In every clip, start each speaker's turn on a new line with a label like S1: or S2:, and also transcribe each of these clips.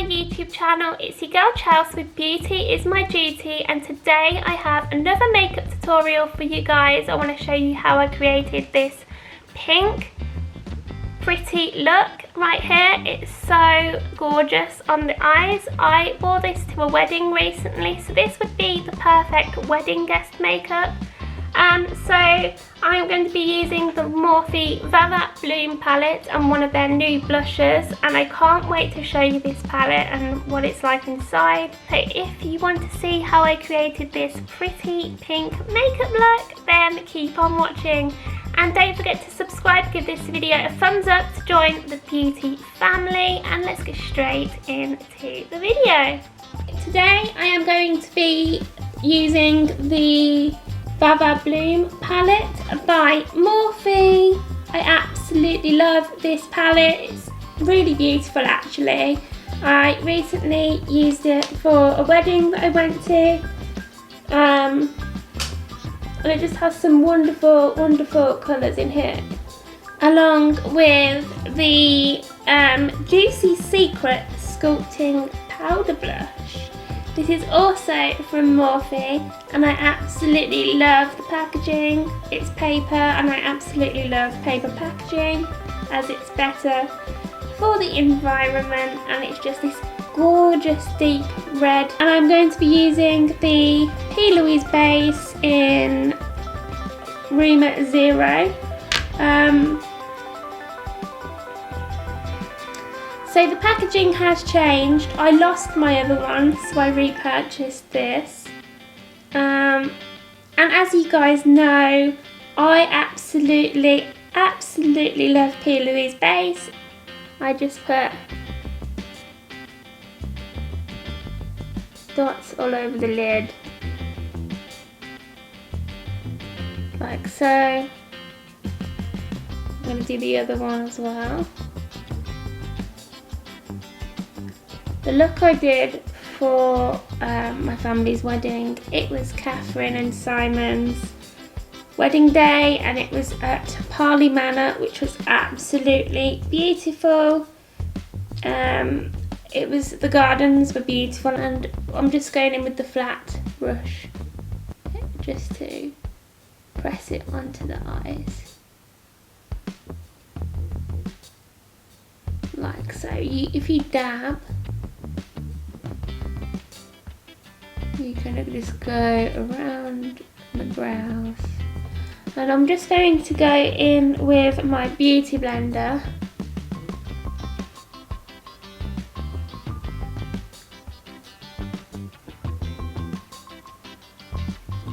S1: YouTube channel. It's your girl Chelsea with Beauty is My Duty, and today I have another makeup tutorial for you guys. I want to show you how I created this pink pretty look right here. It's so gorgeous on the eyes. I wore this to a wedding recently, so this would be the perfect wedding guest makeup. So I'm going to be using the Morphe Vivat Bloom palette and one of their new blushes, and I can't wait to show you this palette and what it's like inside. So if you want to see how I created this pretty pink makeup look, then keep on watching. And don't forget to subscribe, give this video a thumbs up to join the beauty family, and let's get straight into the video. Today I am going to be using the Vivat Bloom palette by Morphe. I absolutely love this palette. It's really beautiful actually. I recently used it for a wedding that I went to. And it just has some wonderful, wonderful colours in here. Along with the Juicy Secret Sculpting Powder Blush. This is also from Morphe, and I absolutely love the packaging. It's paper, and I absolutely love paper packaging as it's better for the environment, and it's just this gorgeous deep red. And I'm going to be using the P. Louise base in Room 0. So the packaging has changed. I lost my other one, so I repurchased this. And as you guys know, I absolutely love P. Louise base. I just put dots all over the lid, like so. I'm going to do the other one as well. The look I did for my family's wedding, it was Catherine and Simon's wedding day, and it was at Parley Manor, which was absolutely beautiful. It was, the gardens were beautiful, and I'm just going in with the flat brush just to press it onto the eyes. Like so. If you dab, you kind of just go around the brows. And I'm just going to go in with my beauty blender.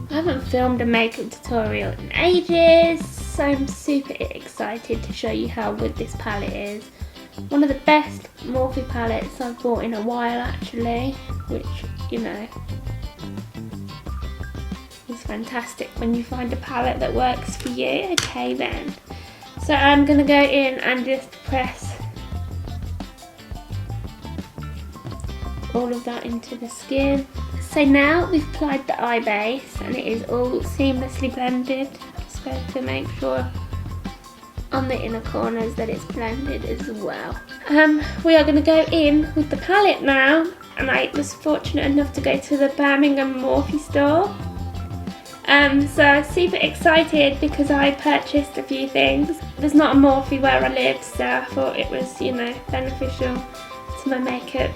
S1: I haven't filmed a makeup tutorial in ages, so I'm super excited to show you how good this palette is. One of the best Morphe palettes I've bought in a while actually, which, you know, is fantastic when you find a palette that works for you. Okay then. So I'm going to go in and just press all of that into the skin. So now we've applied the eye base and it is all seamlessly blended. Just going to make sure on the inner corners that it's blended as well. We are going to go in with the palette now, and I was fortunate enough to go to the Birmingham Morphe store. So I was super excited because I purchased a few things. There's not a Morphe where I live, so I thought it was, you know, beneficial to my makeup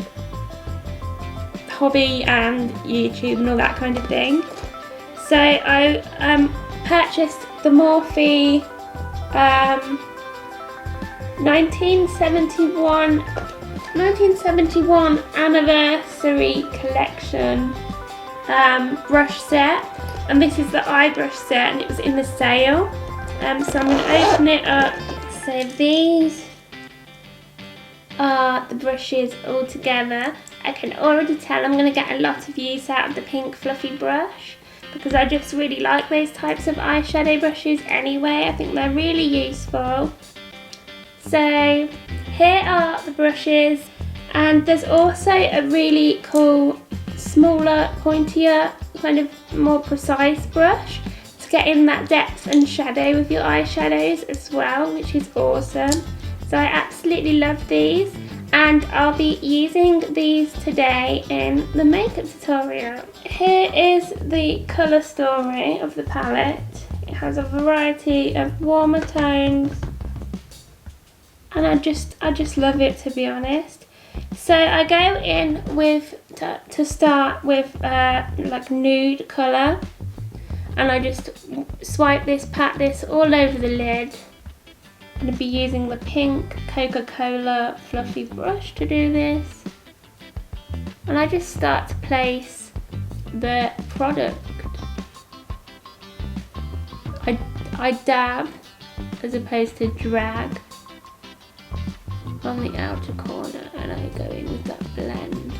S1: hobby and YouTube and all that kind of thing. So I purchased the Morphe 1971 anniversary collection brush set, and this is the eye brush set, and it was in the sale. So I'm going to open it up. So these are the brushes all together. I can already tell I'm going to get a lot of use out of the pink fluffy brush, because I just really like those types of eyeshadow brushes anyway. I think they're really useful. So here are the brushes, and there's also a really cool smaller, pointier, kind of more precise brush to get in that depth and shadow with your eyeshadows as well, which is awesome. So I absolutely love these. and I'll be using these today in the makeup tutorial. Here is the colour story of the palette. It has a variety of warmer tones, and I just love it, to be honest. So I go in with, to start with like nude colour, and I just swipe this, pat this all over the lid. I'm going to be using the pink Coca-Cola fluffy brush to do this. And I just start to place the product. I dab as opposed to drag on the outer corner, and I go in with that blend.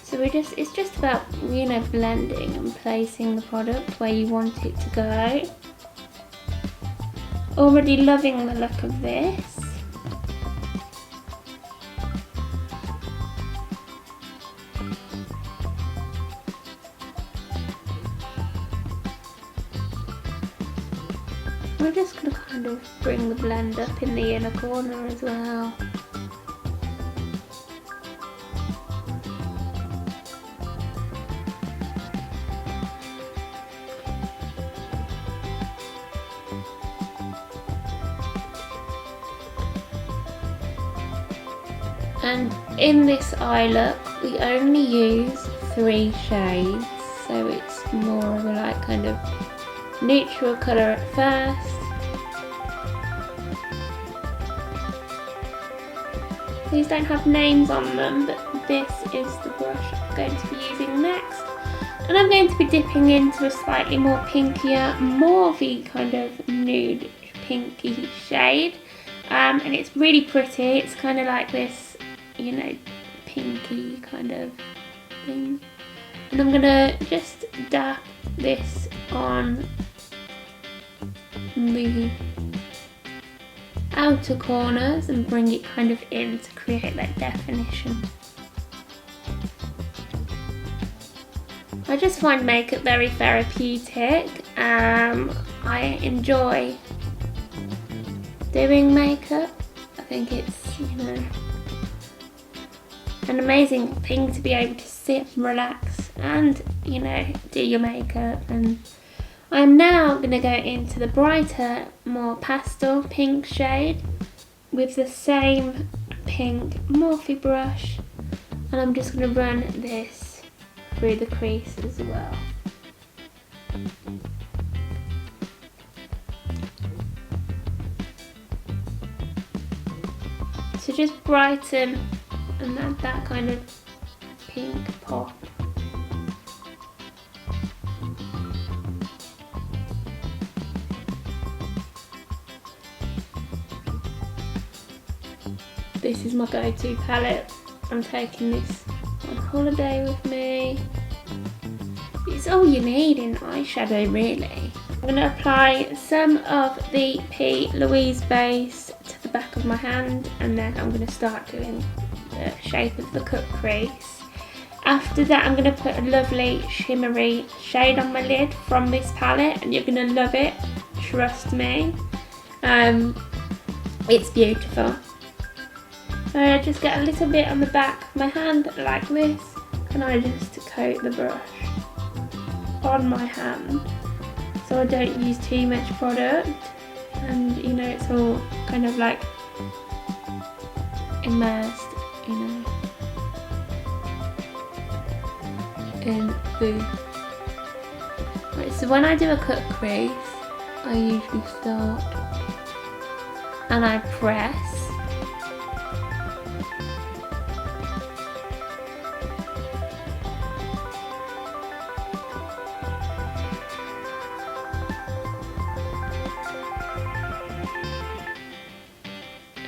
S1: So it's just about, you know, blending and placing the product where you want it to go. Already loving the look of this. We're just going to kind of bring the blend up in the inner corner as well. And in this eye look, we only use 3 shades, so it's more of a like kind of neutral colour at first. These don't have names on them, but this is the brush I'm going to be using next. And I'm going to be dipping into a slightly more pinkier, morphe kind of nude pinky shade. And it's really pretty. It's kind of like this, you know, pinky kind of thing. And I'm gonna just dab this on the outer corners and bring it kind of in to create that definition. I just find makeup very therapeutic. I enjoy doing makeup. I think it's, you know, an amazing thing to be able to sit and relax and, you know, do your makeup. And I'm now going to go into the brighter, more pastel pink shade with the same pink Morphe brush, and I'm just going to run this through the crease as well. So just brighten and add that kind of pink pop. This is my go-to palette. I'm taking this on holiday with me. It's all you need in eyeshadow, really. I'm going to apply some of the P. Louise base to the back of my hand, and then I'm going to start doing the shape of the cut crease. After that, I'm going to put a lovely shimmery shade on my lid from this palette, and you're going to love it, trust me. It's beautiful. So I just get a little bit on the back of my hand like this, and I just coat the brush on my hand so I don't use too much product, and you know, it's all kind of like immersed, you know, in the... Right, so when I do a cut crease, I usually start and I press.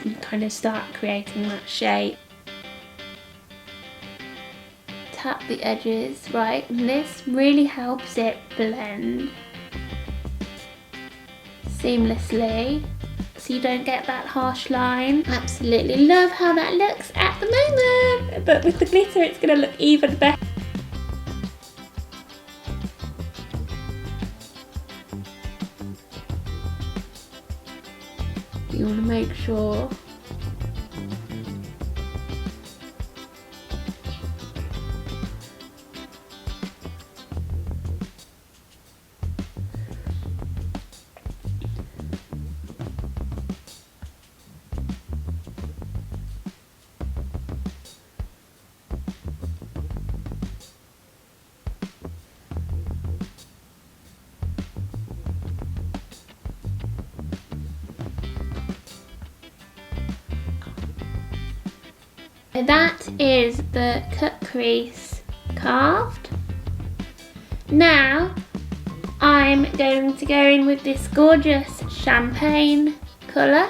S1: And kind of start creating that shape. Tap the edges, right, and this really helps it blend seamlessly so you don't get that harsh line. Absolutely love how that looks at the moment, but with the glitter it's going to look even better. you want to make sure. That is the cut crease carved. Now I'm going to go in with this gorgeous champagne colour.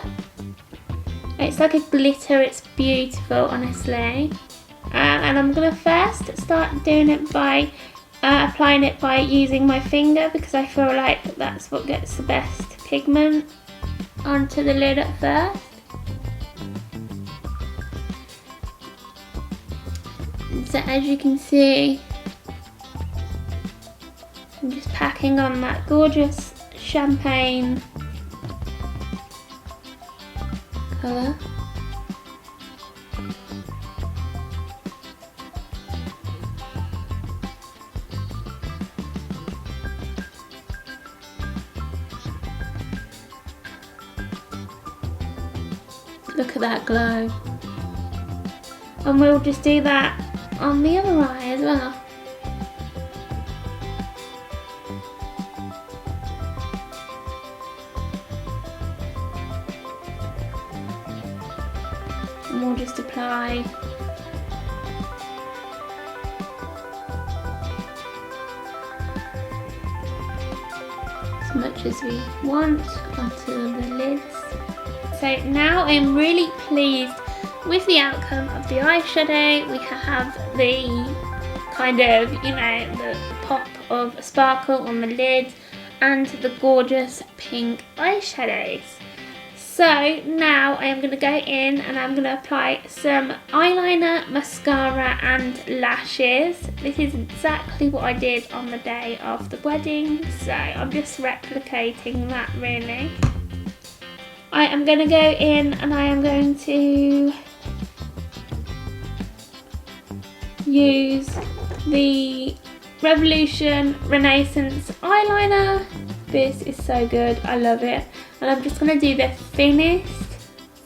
S1: It's like a glitter, it's beautiful honestly. And I'm going to first start doing it by applying it by using my finger, because I feel like that's what gets the best pigment onto the lid at first. So as you can see, I'm just packing on that gorgeous champagne colour. Look at that glow. And we'll just do that on the other eye as well. And we'll just apply as much as we want onto the lids. So now I'm really pleased with the outcome of the eyeshadow. We have the kind of, you know, the pop of sparkle on the lid and the gorgeous pink eyeshadows. So now I am going to go in and I'm going to apply some eyeliner, mascara and lashes. This is exactly what I did on the day of the wedding, so I'm just replicating that really. I am going to go in and I am going to use the Revolution Renaissance eyeliner. This is so good, I love it. And I'm just going to do the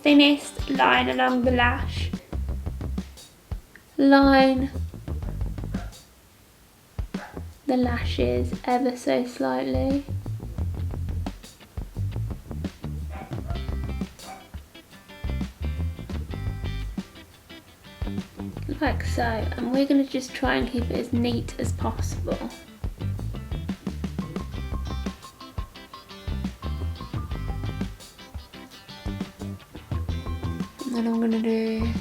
S1: thinnest line along the lash line the lashes ever so slightly. Like so, and we're going to just try and keep it as neat as possible. And then I'm going to do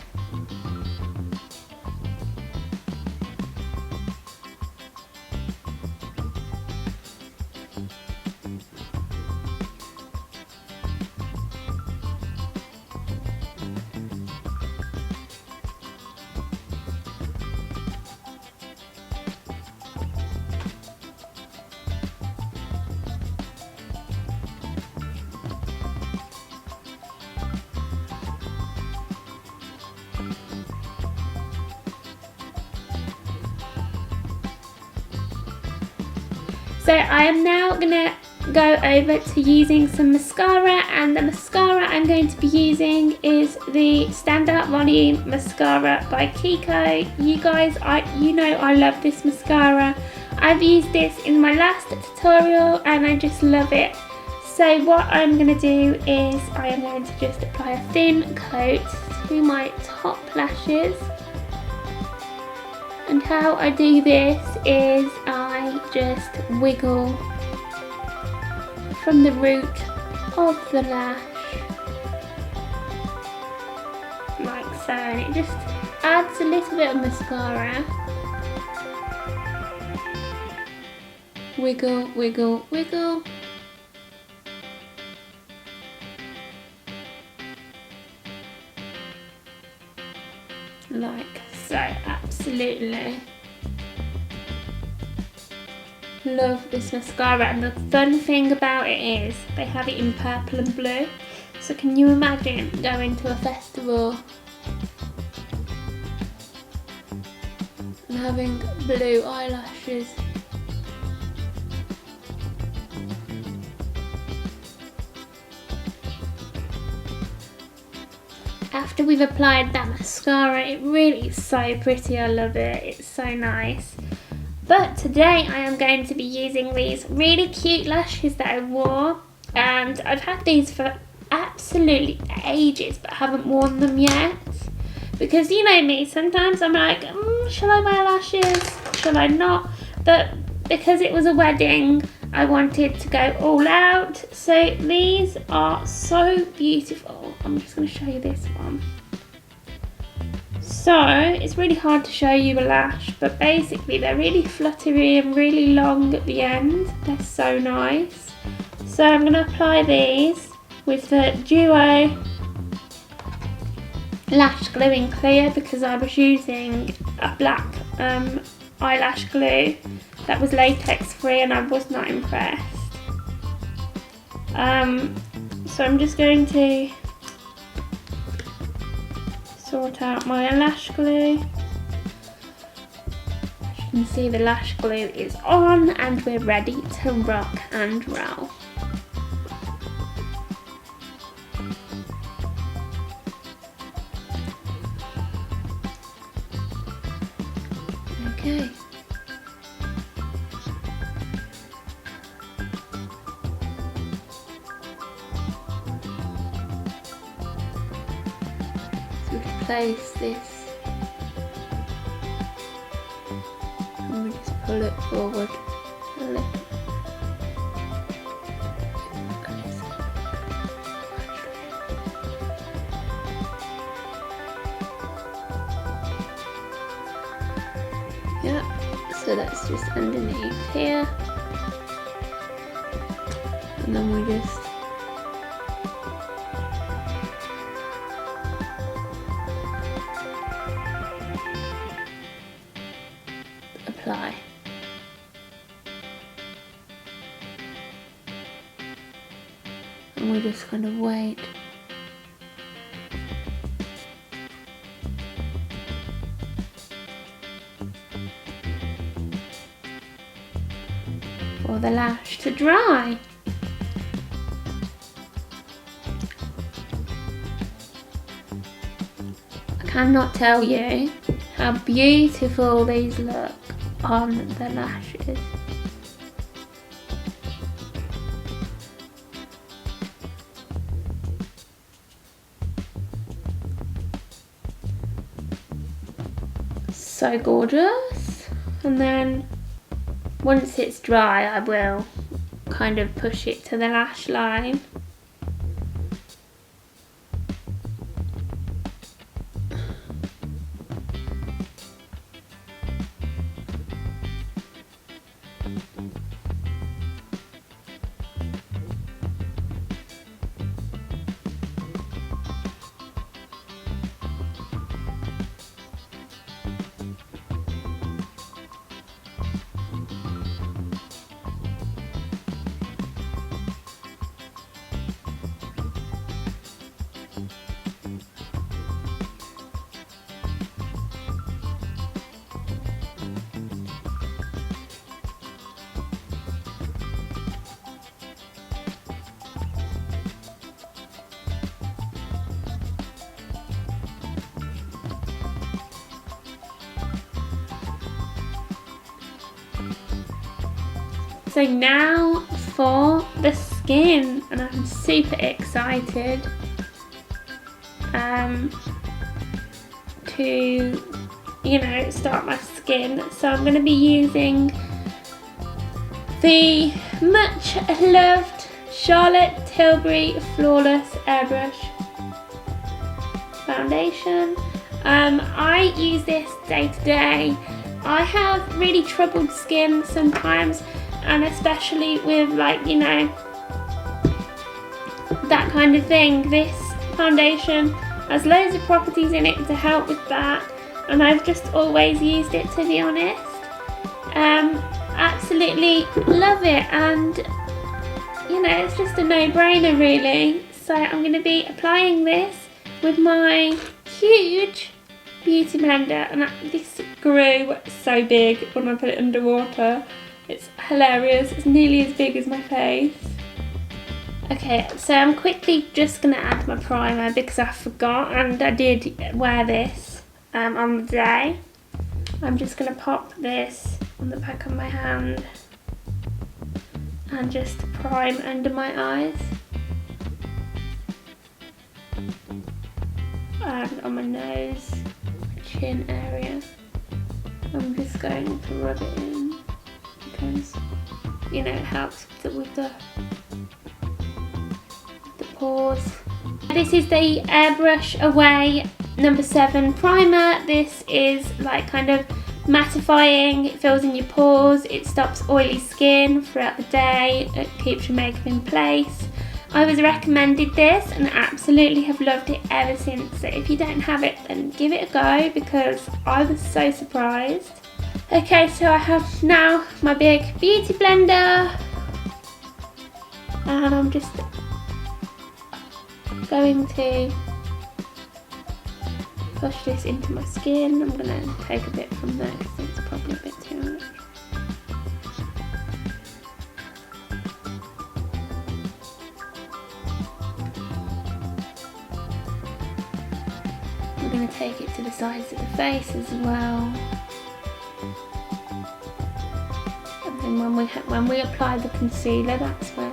S1: So I am now going to go over to using some mascara, and the mascara I'm going to be using is the Standout Volume Mascara by Kiko. You guys, you know I love this mascara. I've used this in my last tutorial and I just love it. So what I'm going to do is I am going to just apply a thin coat to my top lashes. And how I do this is I just wiggle from the root of the lash, like so, and it just adds a little bit of mascara. Wiggle, wiggle, wiggle. Like so, absolutely love this mascara, and the fun thing about it is they have it in purple and blue, So can you imagine going to a festival and having blue eyelashes? After we've applied that mascara, it really is so pretty. I love it. It's so nice. But today I am going to be using these really cute lashes that I wore, and I've had these for absolutely ages but haven't worn them yet, because you know me, sometimes I'm like, shall I wear lashes, shall I not? But because it was a wedding, I wanted to go all out. So these are so beautiful. I'm just going to show you this one. So it's really hard to show you a lash, but basically they're really fluttery and really long at the end. They're so nice. So I'm going to apply these with the Duo Lash Glue in Clear, because I was using a black eyelash glue that was latex free and I was not impressed. So I'm just going to sort out my lash glue. As you can see, the lash glue is on and we're ready to rock and roll. Okay. Place this and we just pull it forward a little. Yeah, so that's just underneath here, and then we just apply. And we just kind of wait. For the lash to dry. I cannot tell you how beautiful these look on the lashes. So gorgeous. And then once it's dry, I will kind of push it to the lash line. So now for the skin, and I'm super excited to, you know, start my skin. So I'm going to be using the much loved Charlotte Tilbury Flawless Airbrush foundation. I use this day to day. I have really troubled skin sometimes, and especially with, like, you know, that kind of thing. This foundation has loads of properties in it to help with that, and I've just always used it, to be honest. Absolutely love it, and you know, it's just a no-brainer really. So I'm going to be applying this with my huge beauty blender, and this grew so big when I put it underwater. It's hilarious. It's nearly as big as my face. Okay, so I'm quickly just going to add my primer because I forgot, and I did wear this on the day. I'm just going to pop this on the back of my hand and just prime under my eyes and on my nose, chin area. I'm just going to rub it in because, you know, it helps with the pores. This is the Airbrush Away number 7 primer. This is like kind of mattifying, it fills in your pores, it stops oily skin throughout the day, it keeps your makeup in place. I was recommended this and absolutely have loved it ever since. So if you don't have it, then give it a go because I was so surprised. Okay, so I have now my big beauty blender and I'm just going to push this into my skin. I'm going to take a bit from there because it's probably a bit too much. I'm going to take it to the sides of the face as well. And then when we apply the concealer, that's where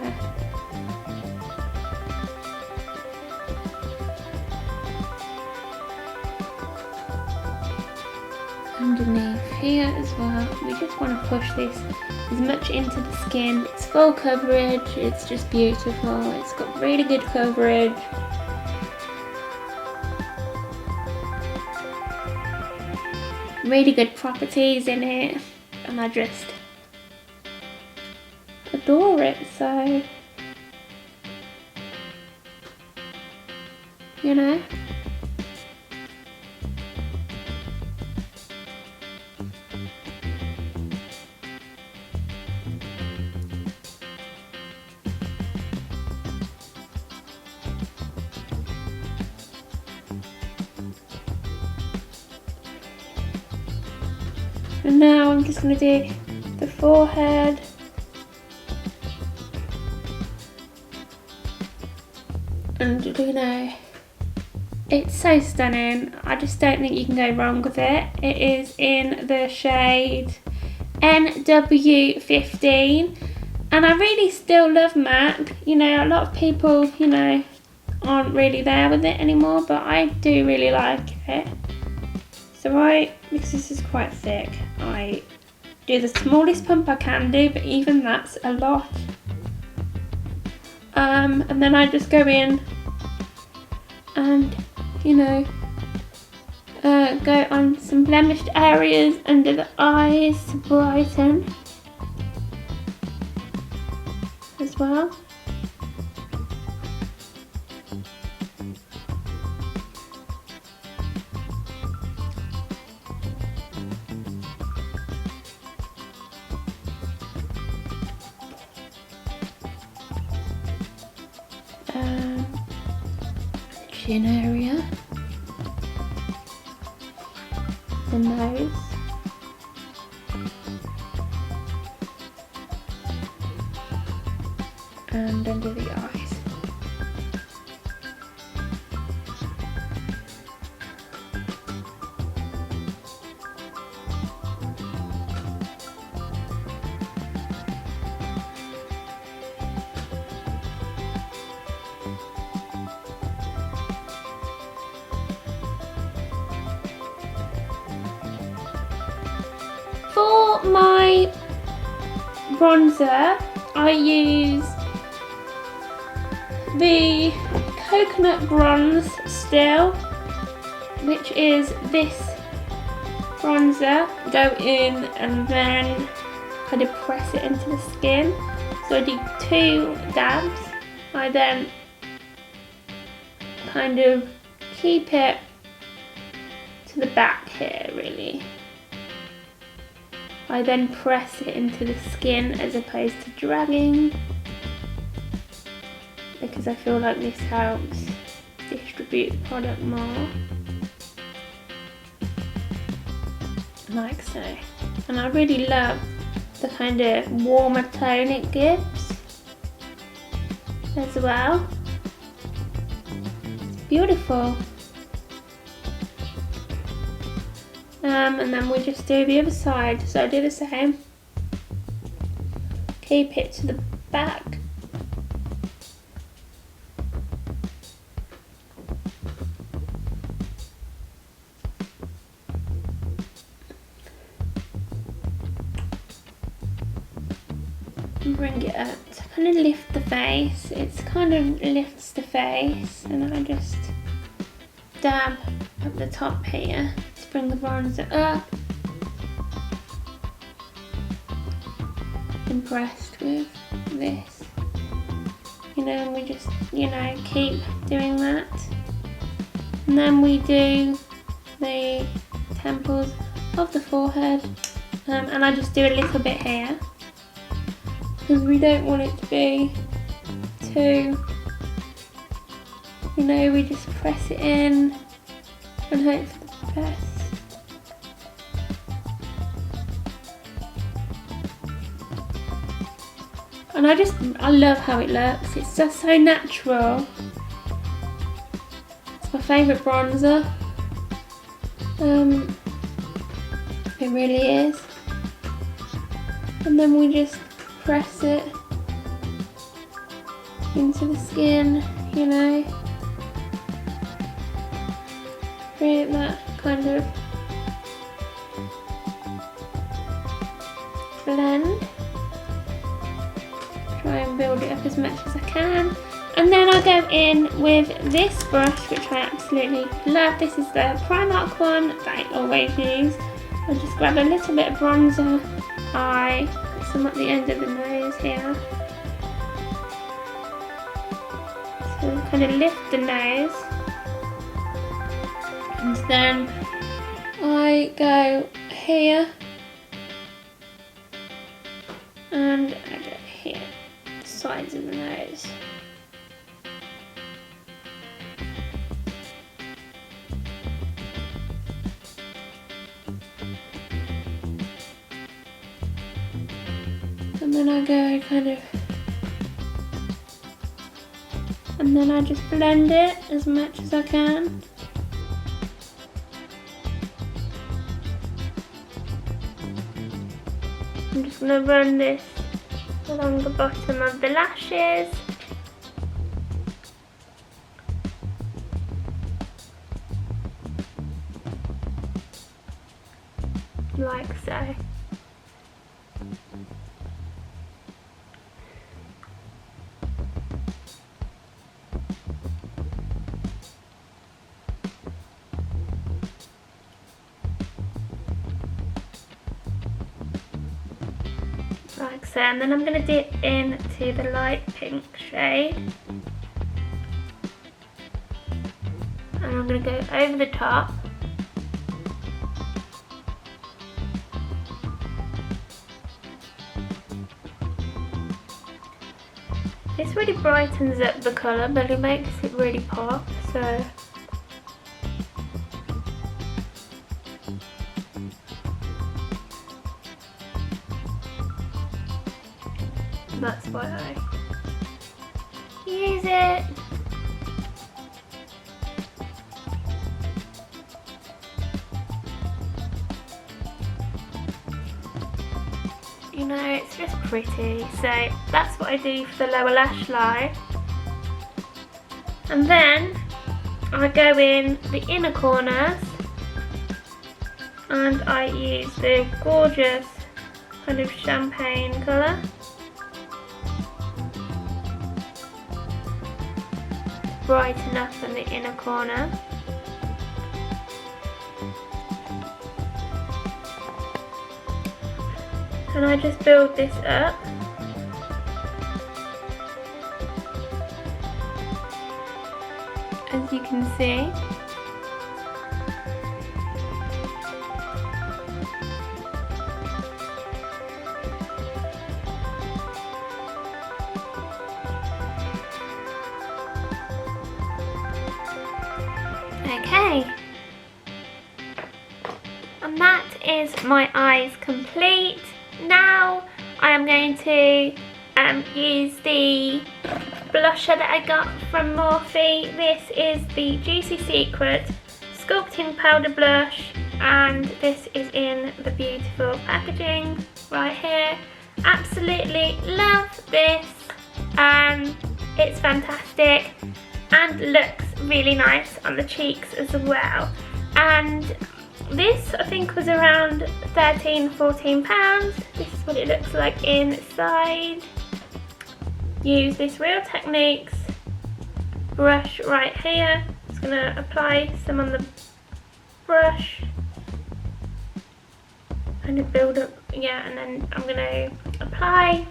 S1: underneath here as well. We just want to push this as much into the skin. It's full coverage, it's just beautiful, it's got really good coverage. Really good properties in it, and I just adore it. So, you know. And now I'm just going to do the forehead. And you know, it's so stunning. I just don't think you can go wrong with it. It is in the shade NW15. And I really still love matte. You know, a lot of people, you know, aren't really there with it anymore, but I do really like it. So because this is quite thick, I do the smallest pump I can do, but even that's a lot. And then I just go in and, you know, go on some blemished areas under the eyes to brighten as well. Chin area, the nose, and under the eyes. For my bronzer, I use the Coconut Bronze still, which is this bronzer. Go in and then kind of press it into the skin. So I do 2 dabs. I then kind of keep it to the back here, really. I then press it into the skin as opposed to dragging. because I feel like this helps distribute the product more. Like so. And I really love the kind of warmer tone it gives as well. It's beautiful. And then we just do the other side. So I do the same. Keep it to the back. And bring it up to kind of lift the face. It kind of lifts the face, and I just dab at the top here to bring the bronzer up. Impressed with this, you know, and we just, you know, keep doing that. And then we do the temples of the forehead, and I just do a little bit here because we don't want it to be too, you know, we just press it in and hope for the best. And I love how it looks. It's just so natural. It's my favourite bronzer. It really is. And then we just press it into the skin, you know. Create that kind of blend. Try and build it up as much as I can. And then I go in with this brush, which I absolutely love. This is the Primark one that I always use. I just grab a little bit of bronzer. I put some at the end of the nose here. So kind of lift the nose. And then I go here. And I go here. Sides of the nose. And then I go kind of, and then I just blend it as much as I can. I'm just going to run this along the bottom of the lashes. Like so. Like so, and then I'm going to dip into the light pink shade, and I'm going to go over the top. This really brightens up the colour, but it makes it really pop, so that's why I use it. You know, it's just pretty. So that's what I do for the lower lash line. And then I go in the inner corners and I use the gorgeous kind of champagne colour. Brighten up in the inner corner. And I just build this up. As you can see. Okay. And that is my eyes complete. Now I am going to use the blusher that I got from Morphe. This is the Juicy Secret Sculpting Powder Blush, and this is in the beautiful packaging right here. Absolutely love this. It's fantastic and looks really nice on the cheeks as well. And this I think was around £13–14. This is what it looks like inside. Use this Real Techniques brush right here. Just gonna apply some on the brush and build up, yeah, and then I'm gonna apply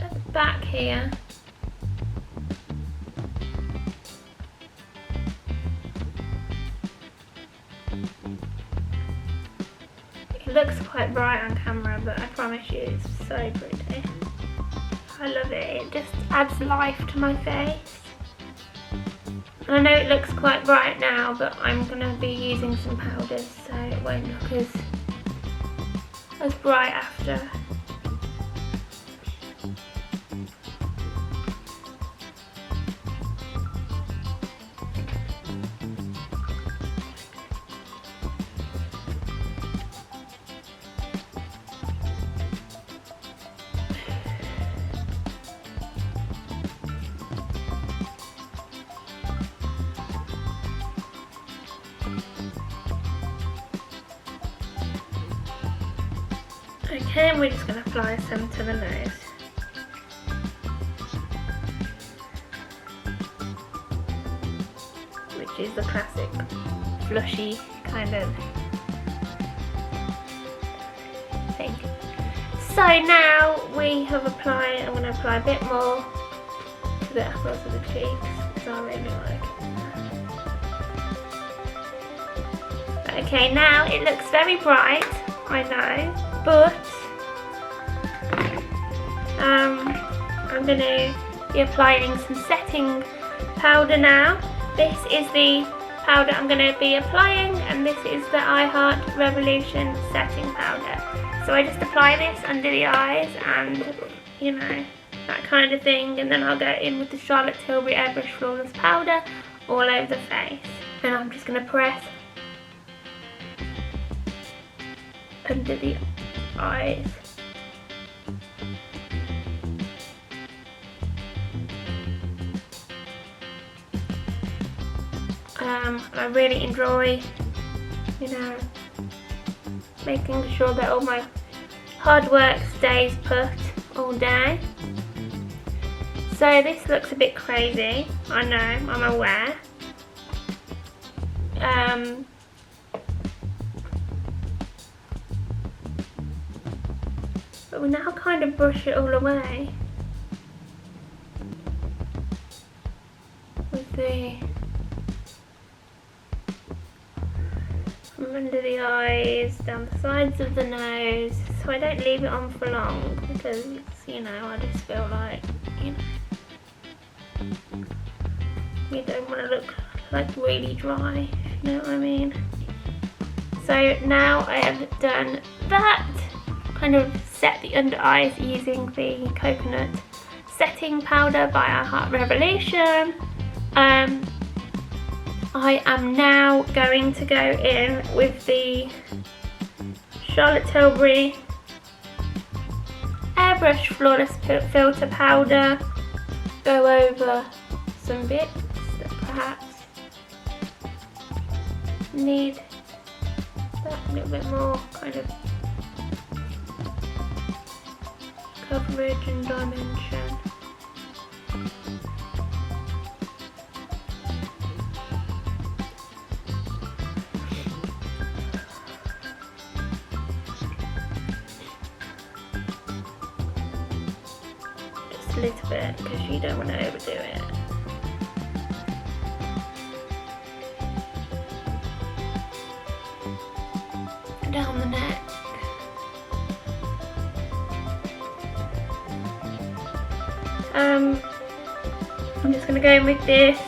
S1: at the back here. It looks quite bright on camera, but I promise you it's so pretty. I love it. It just adds life to my face. I know it looks quite bright now, but I'm going to be using some powders, so it won't look as bright after. Okay, and we're just going to apply some to the nose. Which is the classic flushy kind of thing. So now we have applied, I'm going to apply a bit more to the apples of the cheeks, because I really like it. Okay, now it looks very bright, I know, but I'm going to be applying some setting powder now. This is the powder I'm going to be applying, and this is the I Heart Revolution setting powder. So I just apply this under the eyes and, you know, that kind of thing, and then I'll go in with the Charlotte Tilbury Airbrush Flawless powder all over the face. And I'm just going to press under the eyes. I really enjoy, you know, making sure that all my hard work stays put all day. So this looks a bit crazy, I know, I'm aware. But we now kind of brush it all away with the from under the eyes, down the sides of the nose, so I don't leave it on for long, because, you know, I just feel like, you know, you don't want to look like really dry, if you know what I mean. So now I have done that, kind of set the under eyes using the coconut setting powder by I Heart Revolution. I am now going to go in with the Charlotte Tilbury Airbrush Flawless Filter Powder, go over some bits that perhaps need that little bit more kind of coverage and dimension. Just a little bit, because you don't want to overdo it. Down the neck. I'm just going to go in with this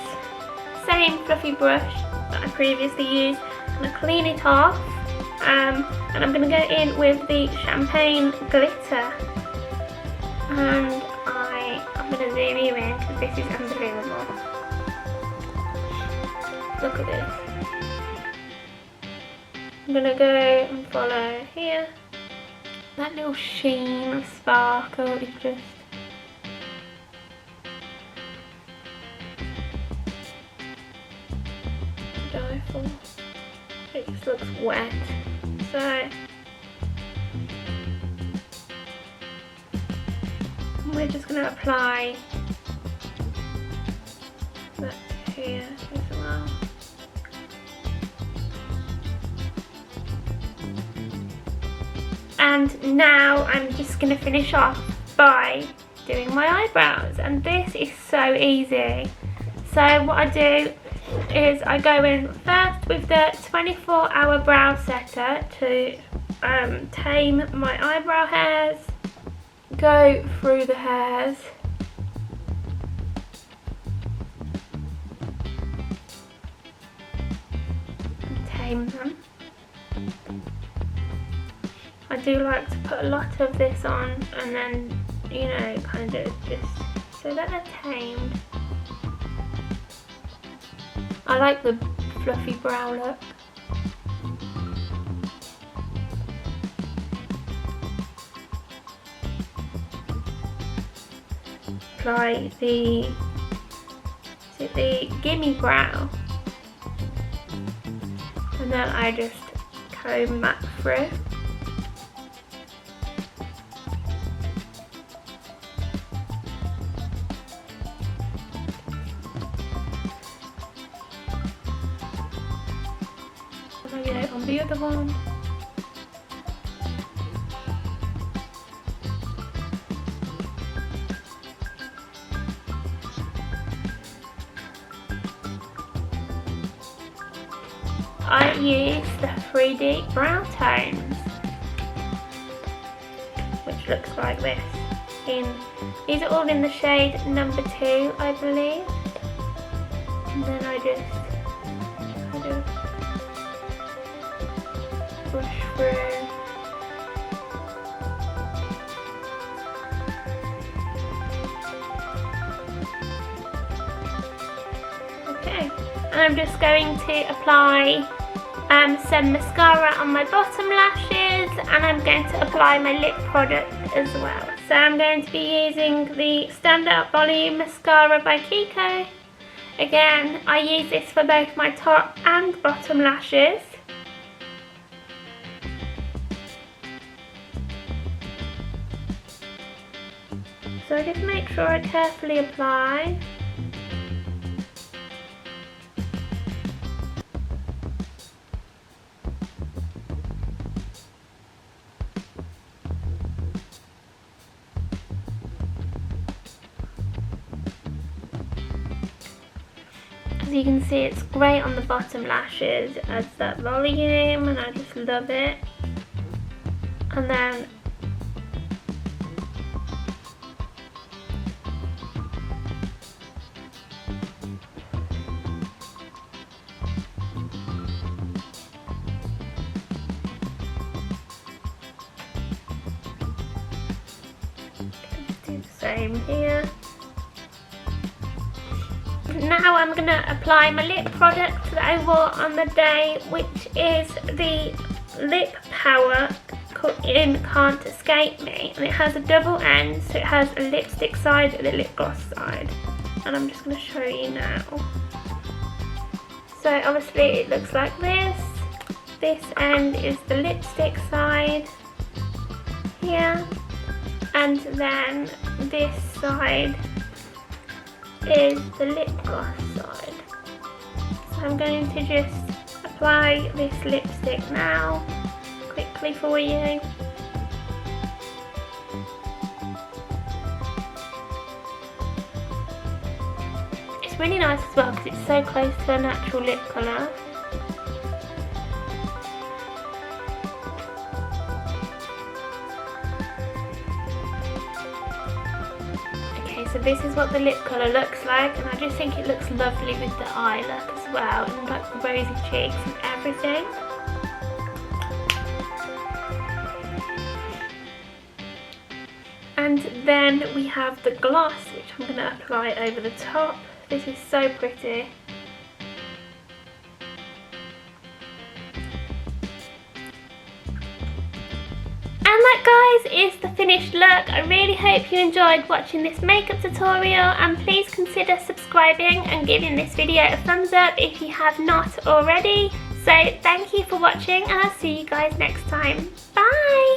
S1: same fluffy brush that I previously used. I'm going to clean it off, and I'm going to go in with the champagne glitter, and I'm going to zoom you in because this is unbelievable. Look at this. I'm going to go and follow here. That little sheen of sparkle is just die for. It just looks wet. So we're just going to apply that here as well. And now I'm just going to finish off by doing my eyebrows, and this is so easy. So what I do is I go in first with the 24-hour brow setter to tame my eyebrow hairs, go through the hairs, and tame them. I do like to put a lot of this on and then, you know, kind of just so that they're tamed. I like the fluffy brow look. Apply the gimme brow, and then I just comb that through. On the other one. I use the 3D brow tones, which looks like this. These are all in the shade number 2, I believe. And then I just kind of brush through. Okay, and I'm just going to apply some mascara on my bottom lashes, and I'm going to apply my lip product as well. So I'm going to be using the Standout Volume Mascara by Kiko. Again, I use this for both my top and bottom lashes. So I just make sure I carefully apply. As you can see, it's great on the bottom lashes, it adds that volume and I just love it. And then do the same here. Now I'm going to apply my lip product that I wore on the day, which is the Lip Power in Can't Escape Me, and it has a double end, so it has a lipstick side and a lip gloss side, and I'm just going to show you now. So obviously it looks like this. This end is the lipstick side here, and then this side is the lip gloss side. So I'm going to just apply this lipstick now quickly for you. It's really nice as well because it's so close to a natural lip colour. so this is what the lip colour looks like, and I just think it looks lovely with the eye look as well, and like the rosy cheeks and everything. And then we have the gloss, which I'm going to apply over the top. This is so pretty. And that, guys, is the finished look. I really hope you enjoyed watching this makeup tutorial, and please consider subscribing and giving this video a thumbs up if you have not already. So thank you for watching, and I'll see you guys next time. Bye!